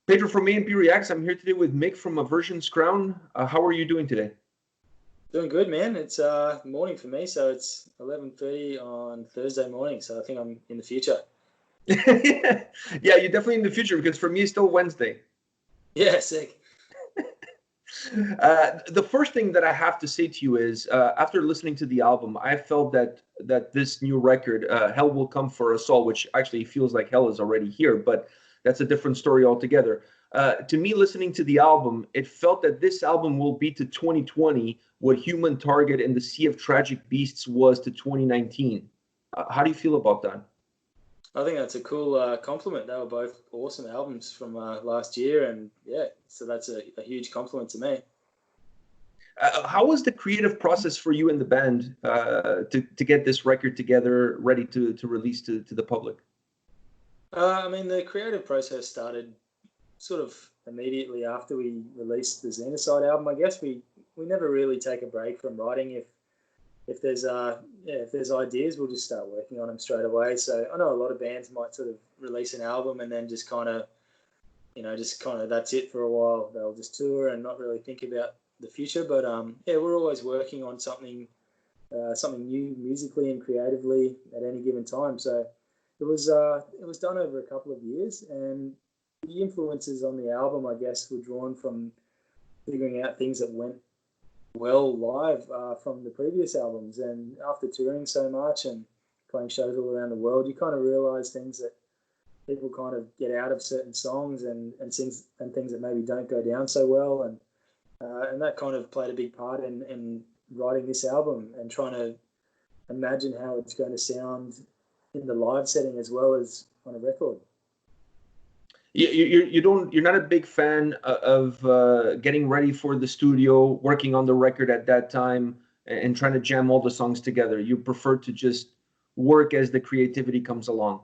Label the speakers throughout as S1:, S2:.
S1: Pedro from A&P-REACTS. I'm here today with Mick from Aversions Crown. How are you doing today?
S2: Doing good, man. It's morning for me, so it's 11:30 on Thursday morning. So I think I'm in the future.
S1: Yeah, you're definitely in the future because for me it's still Wednesday.
S2: Yeah, sick.
S1: The first thing that I have to say to you is, after listening to the album, I felt that this new record, "Hell Will Come for Us All," which actually feels like hell is already here, but that's a different story altogether. To me, listening to the album, it felt that this album will be to 2020 what Human Target and the Sea of Tragic Beasts was to 2019. How do you feel about that?
S2: I think that's a cool compliment. They were both awesome albums from last year, and yeah, so that's a huge compliment to me.
S1: How was the creative process for you and the band to get this record together, ready to release to the public?
S2: I mean, the creative process started sort of immediately after we released the Xenocide album. I guess we never really take a break from writing. If there's if there's ideas, we'll just start working on them straight away. So I know a lot of bands might sort of release an album and then just kind of that's it for a while. They'll just tour and not really think about the future. But yeah, we're always working on something new musically and creatively at any given time. So it was done over a couple of years, and the influences on the album, I guess, were drawn from figuring out things that went well live from the previous albums. And after touring so much and playing shows all around the world, you kind of realize things that people kind of get out of certain songs and things that maybe don't go down so well. And that kind of played a big part in writing this album and trying to imagine how it's going to sound in the live setting as well as on a record.
S1: You're not a big fan of getting ready for the studio, working on the record at that time, and trying to jam all the songs together. You prefer to just work as the creativity comes along.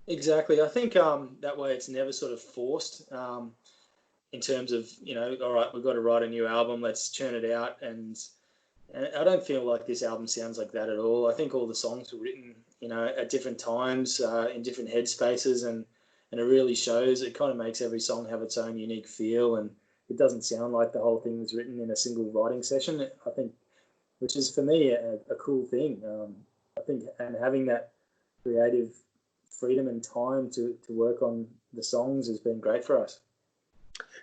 S2: Exactly. I think that way it's never sort of forced in terms of, all right, we've got to write a new album, let's churn it out. And I don't feel like this album sounds like that at all. I think all the songs were written, at different times, in different headspaces, and it really shows. It kind of makes every song have its own unique feel, and it doesn't sound like the whole thing was written in a single writing session. I think, which is for me a cool thing. I think, and having that creative freedom and time to work on the songs has been great for us.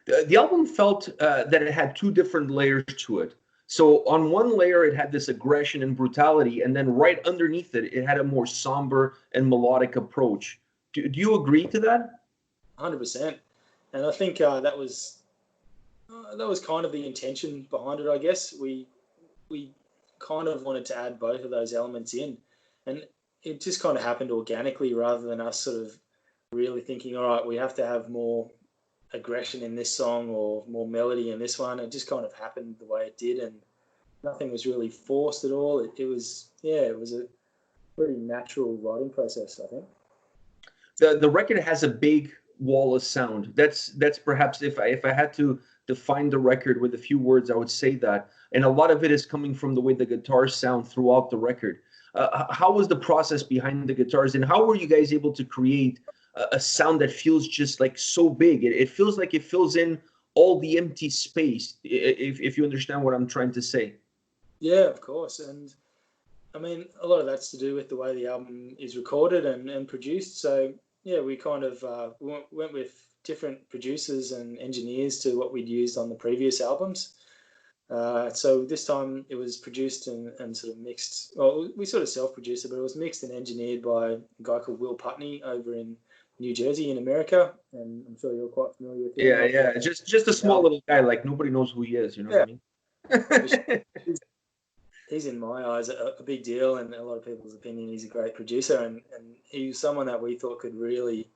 S1: The album felt that it had two different layers to it. So on one layer, it had this aggression and brutality, and then right underneath it, it had a more somber and melodic approach. Do you agree to that?
S2: 100%. And I think that was kind of the intention behind it. I guess we kind of wanted to add both of those elements in, and it just kind of happened organically rather than us sort of really thinking, all right, we have to have more aggression in this song or more melody in this one. It just kind of happened the way it did, and nothing was really forced at all. It was a pretty natural writing process, I think.
S1: The record has a big wall of sound. That's perhaps, if I had to define the record with a few words, I would say that. And a lot of it is coming from the way the guitars sound throughout the record. How was the process behind the guitars, and how were you guys able to create a sound that feels just like so big? It feels like it fills in all the empty space, if you understand what I'm trying to say.
S2: Yeah, of course. And I mean, a lot of that's to do with the way the album is recorded and produced. So yeah, we kind of went with different producers and engineers to what we'd used on the previous albums. So this time it was produced and sort of mixed. Well, we sort of self-produced it, but it was mixed and engineered by a guy called Will Putney over in New Jersey in America, and I'm sure you're quite familiar with him.
S1: Yeah. Just a small little guy, like nobody knows who he is. You know what I
S2: Yeah,
S1: mean?
S2: he's in my eyes a big deal, and a lot of people's opinion. He's a great producer, and he was someone that we thought could really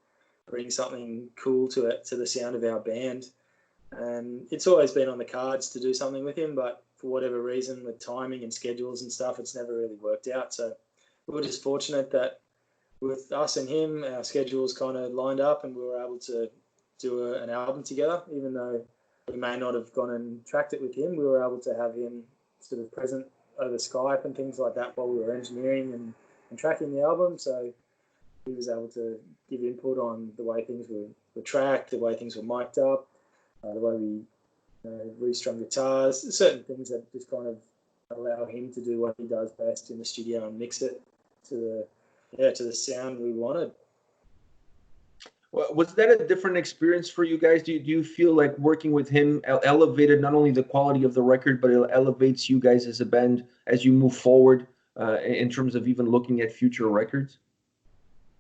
S2: bring something cool to it, to the sound of our band. And it's always been on the cards to do something with him, but for whatever reason, with timing and schedules and stuff, it's never really worked out. So we were just fortunate that with us and him, our schedules kind of lined up, and we were able to do an album together. Even though we may not have gone and tracked it with him, we were able to have him sort of present over Skype and things like that while we were engineering and tracking the album. So he was able to give input on the way things were tracked, the way things were mic'd up, the way we restrung guitars, certain things that just kind of allow him to do what he does best in the studio and mix it to the sound we wanted.
S1: Well, was that a different experience for you guys? Do you feel like working with him elevated not only the quality of the record, but it elevates you guys as a band as you move forward in terms of even looking at future records?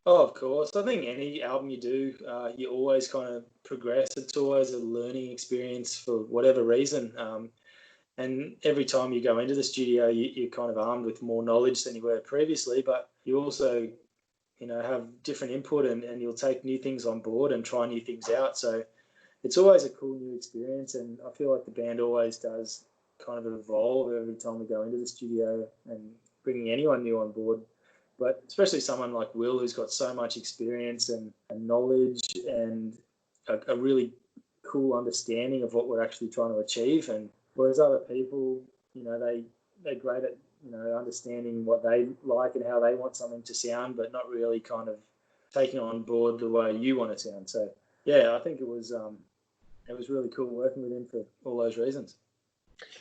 S2: Oh, of course. I think any album you do, you always kind of progress. It's always a learning experience for whatever reason. And every time you go into the studio, you're kind of armed with more knowledge than you were previously, but you also, have different input and you'll take new things on board and try new things out. So it's always a cool new experience. And I feel like the band always does kind of evolve every time we go into the studio and bringing anyone new on board. But especially someone like Will, who's got so much experience and knowledge and a really cool understanding of what we're actually trying to achieve. And whereas other people, they're great at, understanding what they like and how they want something to sound, but not really kind of taking on board the way you want it to sound. So, yeah, I think it was really cool working with him for all those reasons.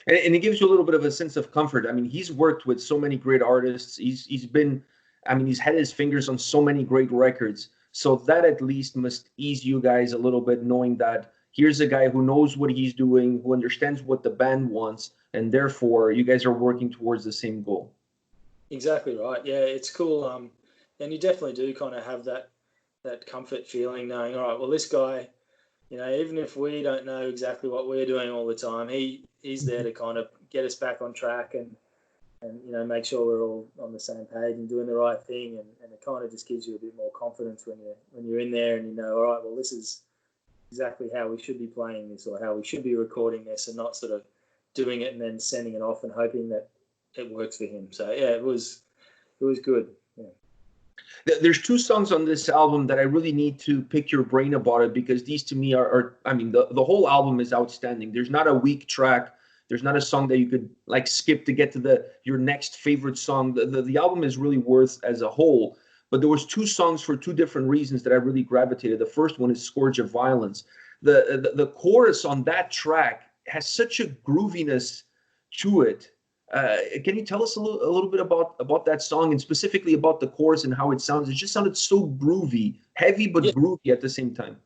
S1: And it gives you a little bit of a sense of comfort. I mean, he's worked with so many great artists. He's been, I mean, he's had his fingers on so many great records. So that at least must ease you guys a little bit, knowing that here's a guy who knows what he's doing, who understands what the band wants, and therefore you guys are working towards the same goal.
S2: Exactly right. Yeah, it's cool. And you definitely do kind of have that comfort feeling, knowing, all right, well, this guy, even if we don't know exactly what we're doing all the time, he's there to kind of get us back on track and make sure we're all on the same page and doing the right thing. And it kind of just gives you a bit more confidence when you're in there and all right, well, this is exactly how we should be playing this or how we should be recording this, and not sort of doing it and then sending it off and hoping that it works for him. So yeah, it was good. Yeah.
S1: There's two songs on this album that I really need to pick your brain about it, because these to me are I mean, the whole album is outstanding. There's not a weak track. There's not a song that you could like skip to get to your next favorite song. The album is really worth as a whole. But there was two songs for two different reasons that I really gravitated. The first one is Scourge of Violence. The chorus on that track has such a grooviness to it. Can you tell us a little bit about that song, and specifically about the chorus and how it sounds? It just sounded so groovy, heavy but groovy at the same time.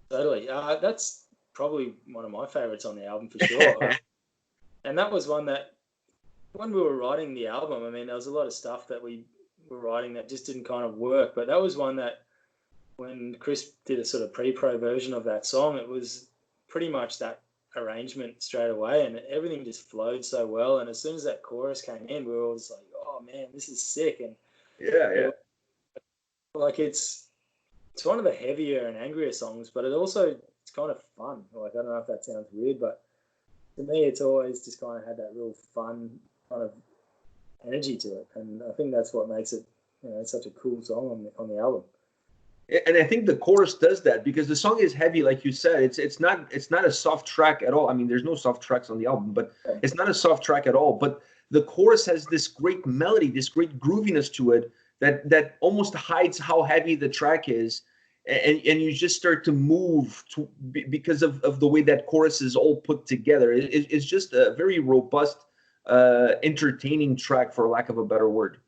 S2: Totally. That's probably one of my favorites on the album for sure. And that was one that when we were writing the album, I mean, there was a lot of stuff that we were writing that just didn't kind of work. But that was one that when Chris did a sort of pre-pro version of that song, it was pretty much that arrangement straight away, and everything just flowed so well. And as soon as that chorus came in, we were all just like, oh man, this is sick. And
S1: yeah,
S2: like it's one of the heavier and angrier songs, but it's kind of fun. Like, I don't know if that sounds weird, but to me, it's always just kind of had that real fun kind of energy to it. And I think that's what makes it, such a cool song on the album.
S1: And I think the chorus does that, because the song is heavy, like you said. It's not a soft track at all. I mean, there's no soft tracks on the album, but it's not a soft track at all. But the chorus has this great melody, this great grooviness to it that almost hides how heavy the track is, and you just start to move because of the way that chorus is all put together. It's just a very robust, entertaining track, for lack of a better word.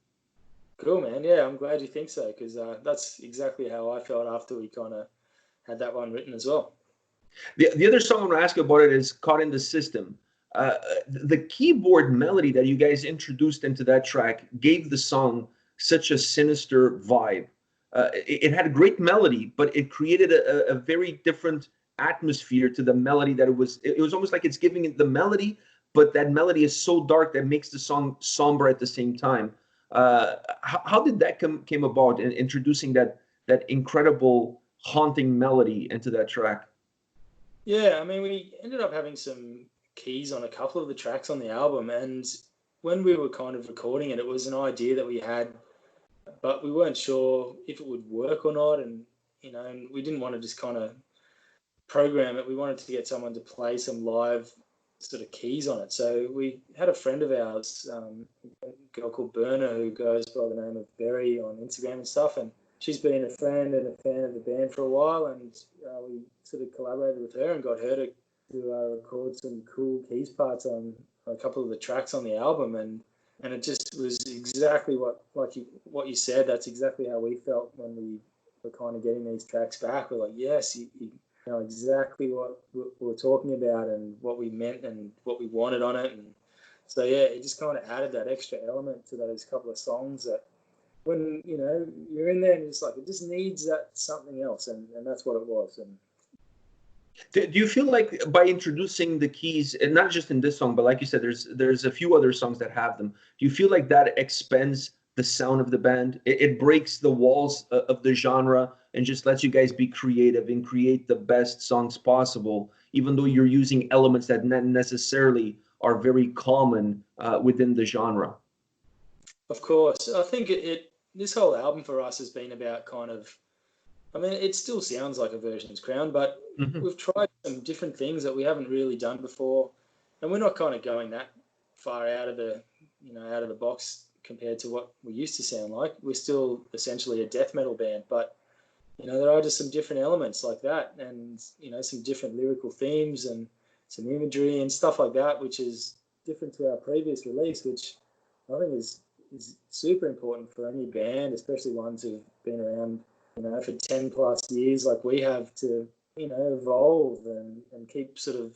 S2: Cool, man. Yeah, I'm glad you think so, because that's exactly how I felt after we kind of had that one written as well.
S1: The other song I'm going to ask you about it is Caught in the System. The keyboard melody that you guys introduced into that track gave the song such a sinister vibe. It had a great melody, but it created a very different atmosphere to the melody that it was almost like it's giving it the melody, but that melody is so dark that makes the song somber at the same time. How did that came about in introducing that incredible haunting melody into that track?
S2: Yeah, I mean, we ended up having some keys on a couple of the tracks on the album, and when we were kind of recording it, it was an idea that we had, but we weren't sure if it would work or not, and and we didn't want to just kind of program it. We wanted to get someone to play some live sort of keys on it. So we had a friend of ours, a girl called Berna, who goes by the name of Berry on Instagram and stuff, and she's been a friend and a fan of the band for a while, and we sort of collaborated with her and got her to record some cool keys parts on a couple of the tracks on the album, and it just was exactly what you said. That's exactly how we felt when we were kind of getting these tracks back. We're like, yes, you know exactly what we were talking about and what we meant and what we wanted on it. And so, yeah, it just kind of added that extra element to those couple of songs that when, you know, you're in there and it's like, it just needs that something else. And that's what it was. And
S1: Do you feel like by introducing the keys, and not just in this song, but like you said, there's a few other songs that have them. Do you feel like that expands the sound of the band? It breaks the walls of the genre and just lets you guys be creative and create the best songs possible, even though you're using elements that not necessarily are very common within the genre.
S2: of course, I think this whole album for us has been about kind of, I mean, it still sounds like Aversions Crown, but
S1: Hmm.
S2: we've tried some different things that we haven't really done before, and we're not kind of going that far out of the box compared to what we used to sound like. We're still essentially a death metal band, but there are just some different elements like that, and some different lyrical themes and some imagery and stuff like that, which is different to our previous release, which I think is super important for any band, especially ones who've been around for 10 plus years like we have, to evolve and keep sort of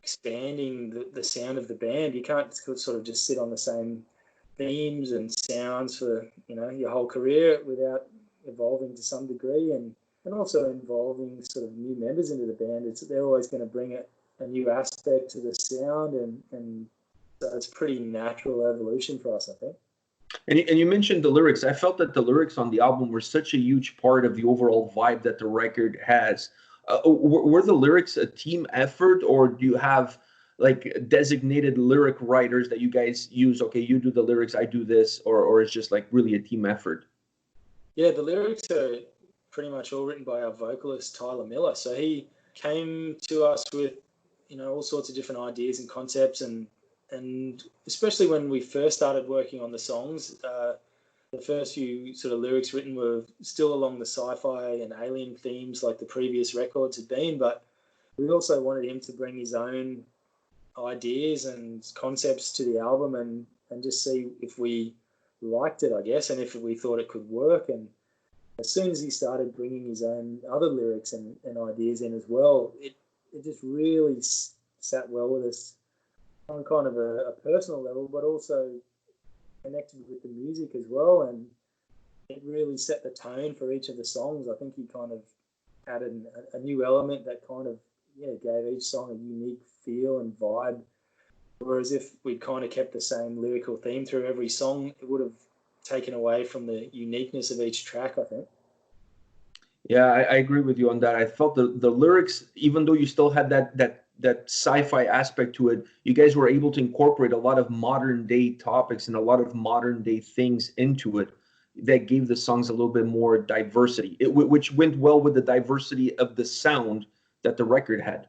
S2: expanding the sound of the band. You can't sort of just sit on the same themes and sounds for your whole career without evolving to some degree, and also involving sort of new members into the band. They're always going to bring a new aspect to the sound, and so it's pretty natural evolution for us, I think.
S1: And you mentioned the lyrics. I felt that the lyrics on the album were such a huge part of the overall vibe that the record has. Were the lyrics a team effort, or do you have like designated lyric writers that you guys use? Okay, you do the lyrics, I do this, or it's just like really a team effort?
S2: Yeah, the lyrics are pretty much all written by our vocalist Tyler Miller. So he came to us with all sorts of different ideas and concepts, and especially when we first started working on the songs, the first few sort of lyrics written were still along the sci-fi and alien themes like the previous records had been, but we also wanted him to bring his own ideas and concepts to the album, and just see if we liked it, I guess, and if we thought it could work. And as soon as he started bringing his own other lyrics and ideas in as well, it just really sat well with us on kind of a personal level, but also connected with the music as well. And it really set the tone for each of the songs. I think he kind of added a new element that kind of gave each song a unique feel and vibe. Whereas if we'd kind of kept the same lyrical theme through every song, it would have taken away from the uniqueness of each track, I think.
S1: Yeah, I agree with you on that. I felt the lyrics, even though you still had that sci-fi aspect to it, you guys were able to incorporate a lot of modern day topics and a lot of modern day things into it that gave the songs a little bit more diversity, which went well with the diversity of the sound that the record had.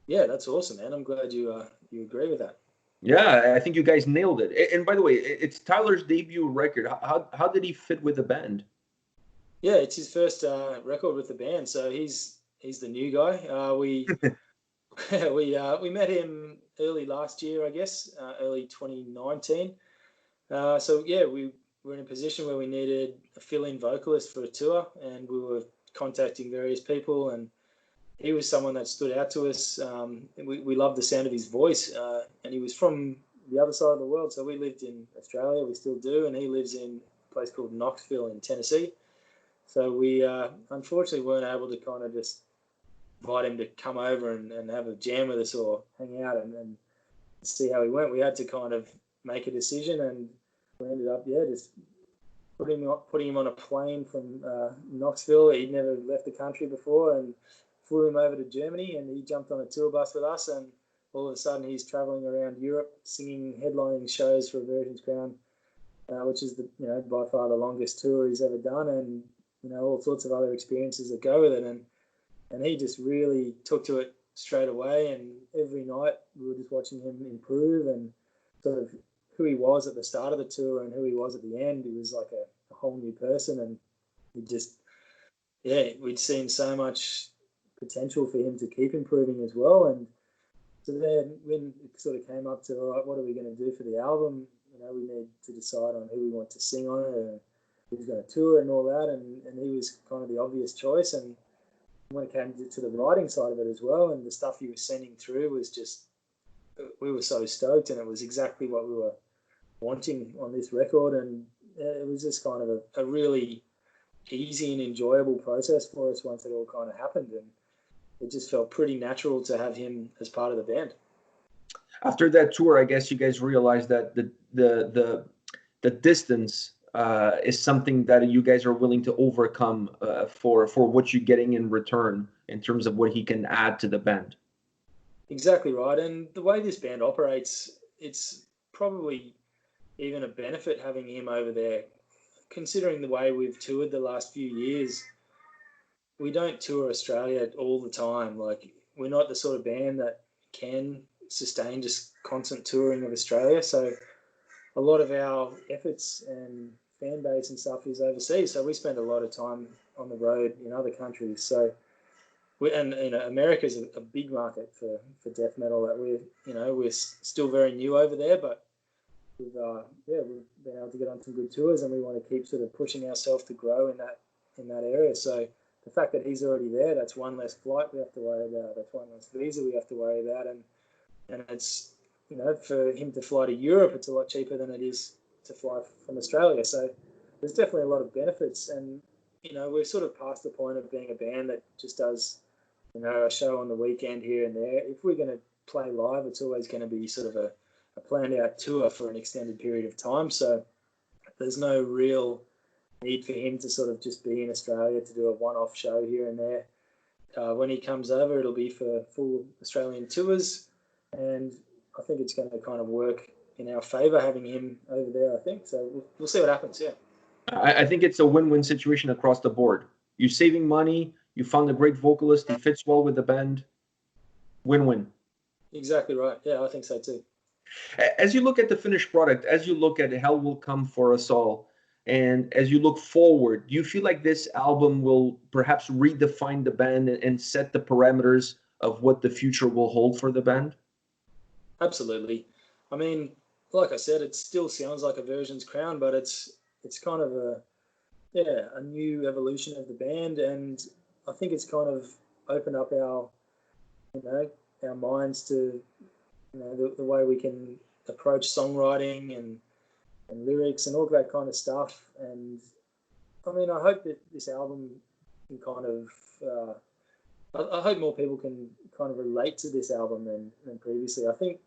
S2: Yeah, that's awesome, man. I'm glad you agree with that.
S1: Yeah, I think you guys nailed it. And by the way, it's Tyler's debut record. How did he fit with the band?
S2: Yeah, it's his first record with the band, so he's the new guy. We we met him early last year, I guess, early 2019. So yeah, we were in a position where we needed a fill-in vocalist for a tour, and we were contacting various people, and he was someone that stood out to us. We loved the sound of his voice, and he was from the other side of the world. So we lived in Australia, we still do, and he lives in a place called Knoxville in Tennessee. So we unfortunately weren't able to kind of just invite him to come over and have a jam with us or hang out and see how he went. We had to kind of make a decision, and we ended up, just putting him on a plane from Knoxville. He'd never left the country before, and flew him over to Germany, and he jumped on a tour bus with us, and all of a sudden he's traveling around Europe singing headlining shows for Aversions Crown, which is by far the longest tour he's ever done, and all sorts of other experiences that go with it. And he just really took to it straight away. And every night we were just watching him improve, and sort of who he was at the start of the tour and who he was at the end. He was like a whole new person. And just, yeah, we'd seen so much potential for him to keep improving as well. And so then when it sort of came up to, all right, what are we going to do for the album? We need to decide on who we want to sing on it and who's going to tour and all that. And he was kind of the obvious choice. And when it came to the writing side of it as well, and the stuff he was sending through was just, we were so stoked, and it was exactly what we were wanting on this record. And it was just kind of a really easy and enjoyable process for us once it all kind of happened. And it just felt pretty natural to have him as part of the band.
S1: After that tour, I guess you guys realized that the distance is something that you guys are willing to overcome for what you're getting in return in terms of what he can add to the band.
S2: Exactly right. And the way this band operates, it's probably even a benefit having him over there. Considering the way we've toured the last few years, we don't tour Australia all the time. Like, we're not the sort of band that can sustain just constant touring of Australia. So a lot of our efforts and fan base and stuff is overseas. So we spend a lot of time on the road in other countries. So America is a big market for death metal that we're still very new over there, but we've been able to get on some good tours, and we want to keep sort of pushing ourselves to grow in that area. So the fact that he's already there, that's one less flight we have to worry about. That's one less visa we have to worry about, and it's, for him to fly to Europe, it's a lot cheaper than it is to fly from Australia. So there's definitely a lot of benefits, and we're sort of past the point of being a band that just does a show on the weekend here and there. If we're going to play live, it's always going to be sort of a planned out tour for an extended period of time. So there's no real need for him to sort of just be in Australia to do a one-off show here and there. When he comes over, it'll be for full Australian tours, and I think it's going to kind of work in our favour having him over there, I think. So we'll see what happens, yeah.
S1: I think it's a win-win situation across the board. You're saving money, you found a great vocalist, he fits well with the band. Win-win.
S2: Exactly right. Yeah, I think so too.
S1: As you look at the finished product, as you look at Hell Will Come for Us All, and as you look forward, do you feel like this album will perhaps redefine the band and set the parameters of what the future will hold for the band?
S2: Absolutely. I mean, like I said, it still sounds like Aversions Crown, but it's kind of a new evolution of the band, and I think it's kind of opened up our minds to the way we can approach songwriting and lyrics and all that kind of stuff. And I mean, I hope that this album can kind of I hope more people can kind of relate to this album than previously. I think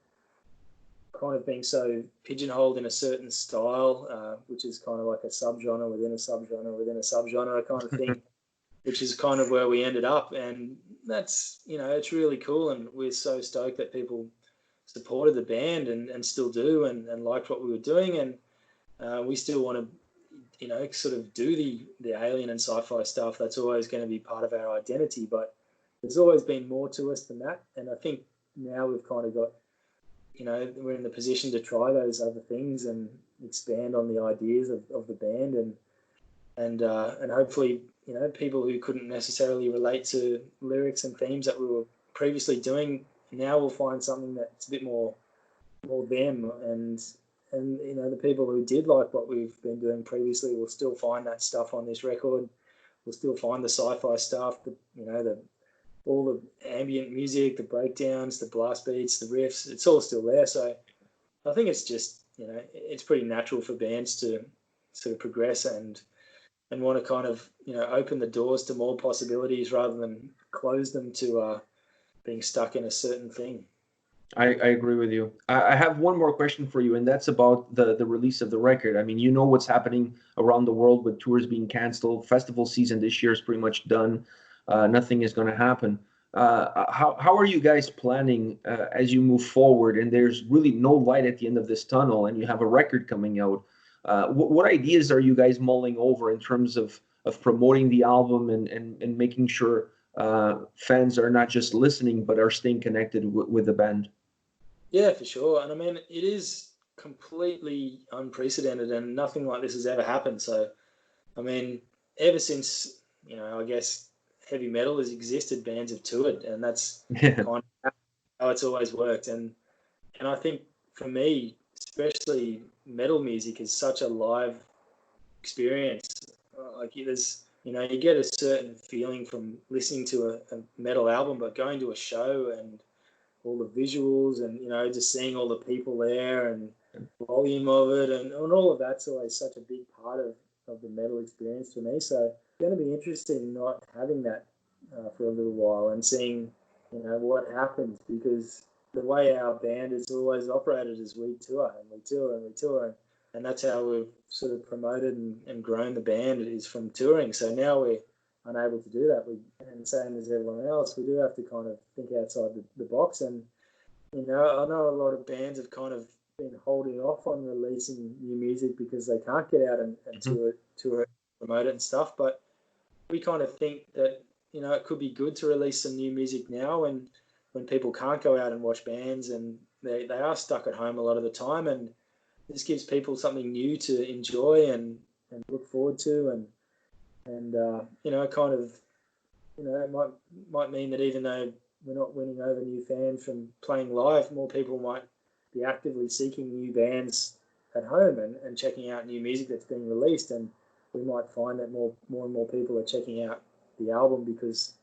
S2: kind of being so pigeonholed in a certain style, which is kind of like a subgenre within a subgenre within a subgenre kind of thing, which is kind of where we ended up. And that's, it's really cool. And we're so stoked that people supported the band and still do and liked what we were doing. And we still want to, sort of do the alien and sci-fi stuff. That's always going to be part of our identity. But there's always been more to us than that. And I think now we've kind of got, we're in the position to try those other things and expand on the ideas of the band and hopefully, people who couldn't necessarily relate to lyrics and themes that we were previously doing now will find something that's a bit more them, and the people who did like what we've been doing previously will still find that stuff on this record. We'll still find the sci-fi stuff, all the ambient music, the breakdowns, the blast beats, the riffs. It's all still there. So I think it's just, it's pretty natural for bands to sort of progress and want to kind of, open the doors to more possibilities rather than close them to being stuck in a certain thing.
S1: I agree with you. I have one more question for you, and that's about the release of the record. I mean, what's happening around the world with tours being canceled. Festival season this year is pretty much done. Nothing is going to happen. How are you guys planning as you move forward? And there's really no light at the end of this tunnel, and you have a record coming out. What ideas are you guys mulling over in terms of promoting the album and making sure fans are not just listening but are staying connected with the band?
S2: Yeah, for sure. And I mean, it is completely unprecedented and nothing like this has ever happened. So, I mean, ever since, I guess heavy metal has existed, bands have toured, and that's
S1: Yeah.
S2: kind of how it's always worked. And I think for me, especially metal music is such a live experience. Like there's, you get a certain feeling from listening to a metal album, but going to a show and all the visuals and, just seeing all the people there and volume of it and all of that's always such a big part of the metal experience for me. So it's going to be interesting not having that for a little while and seeing, what happens, because the way our band has always operated is we tour and we tour and we tour. And that's how we've sort of promoted and grown the band, is from touring. So now we're unable to do that. And same as everyone else, we do have to kind of think outside the box. And, I know a lot of bands have kind of been holding off on releasing new music because they can't get out and tour it, promote it and stuff. But we kind of think that, it could be good to release some new music now when people can't go out and watch bands and they are stuck at home a lot of the time. And this gives people something new to enjoy and look forward to. And kind of, it might mean that even though we're not winning over new fans from playing live, more people might be actively seeking new bands at home and checking out new music that's being released. And we might find that more and more people are checking out the album because,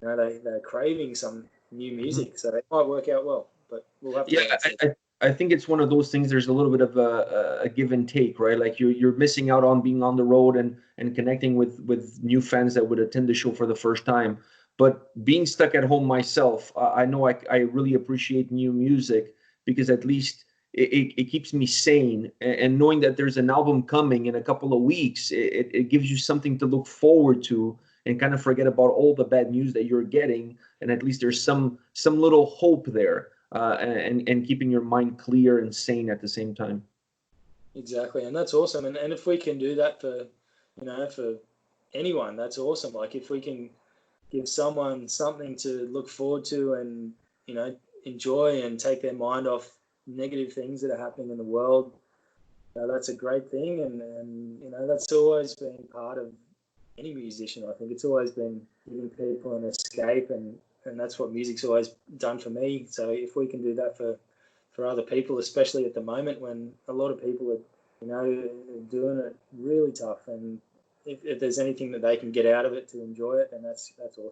S2: they're craving some new music. So it might work out well, but we'll have to
S1: Yeah,
S2: wait and see.
S1: I think it's one of those things. There's a little bit of a give and take, right? Like you're missing out on being on the road and connecting with new fans that would attend the show for the first time. But being stuck at home myself, I know I really appreciate new music because at least it keeps me sane. And knowing that there's an album coming in a couple of weeks, it gives you something to look forward to and kind of forget about all the bad news that you're getting. And at least there's some little hope there. And keeping your mind clear and sane at the same time.
S2: Exactly, and that's awesome. And if we can do that for anyone, that's awesome. Like if we can give someone something to look forward to and enjoy and take their mind off negative things that are happening in the world, that's a great thing. And that's always been part of any musician. I think it's always been giving people an escape, and that's what music's always done for me. So if we can do that for other people, especially at the moment when a lot of people are doing it really tough, and if there's anything that they can get out of it to enjoy it, then that's awesome.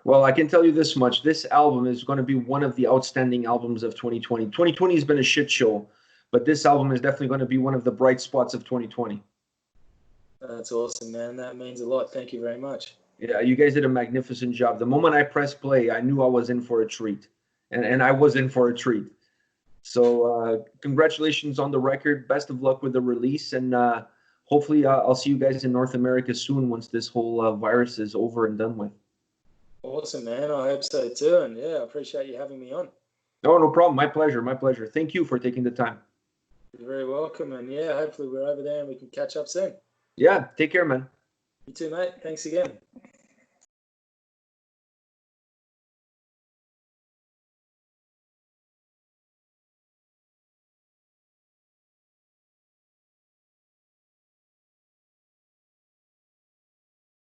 S1: Well, I can tell you this much. This album is going to be one of the outstanding albums of 2020. 2020 has been a shit show, but this album is definitely going to be one of the bright spots of 2020.
S2: That's awesome, man. That means a lot. Thank you very much.
S1: Yeah, you guys did a magnificent job. The moment I pressed play, I knew I was in for a treat, and I was in for a treat. So congratulations on the record. Best of luck with the release, and hopefully I'll see you guys in North America soon once this whole virus is over and done with.
S2: Awesome, man. I hope so too. And yeah, I appreciate you having me on.
S1: No problem. My pleasure. My pleasure. Thank you for taking the time.
S2: You're very welcome. And yeah, hopefully we're over there and we can catch up soon.
S1: Yeah, take care, man.
S2: You too, mate. Thanks again.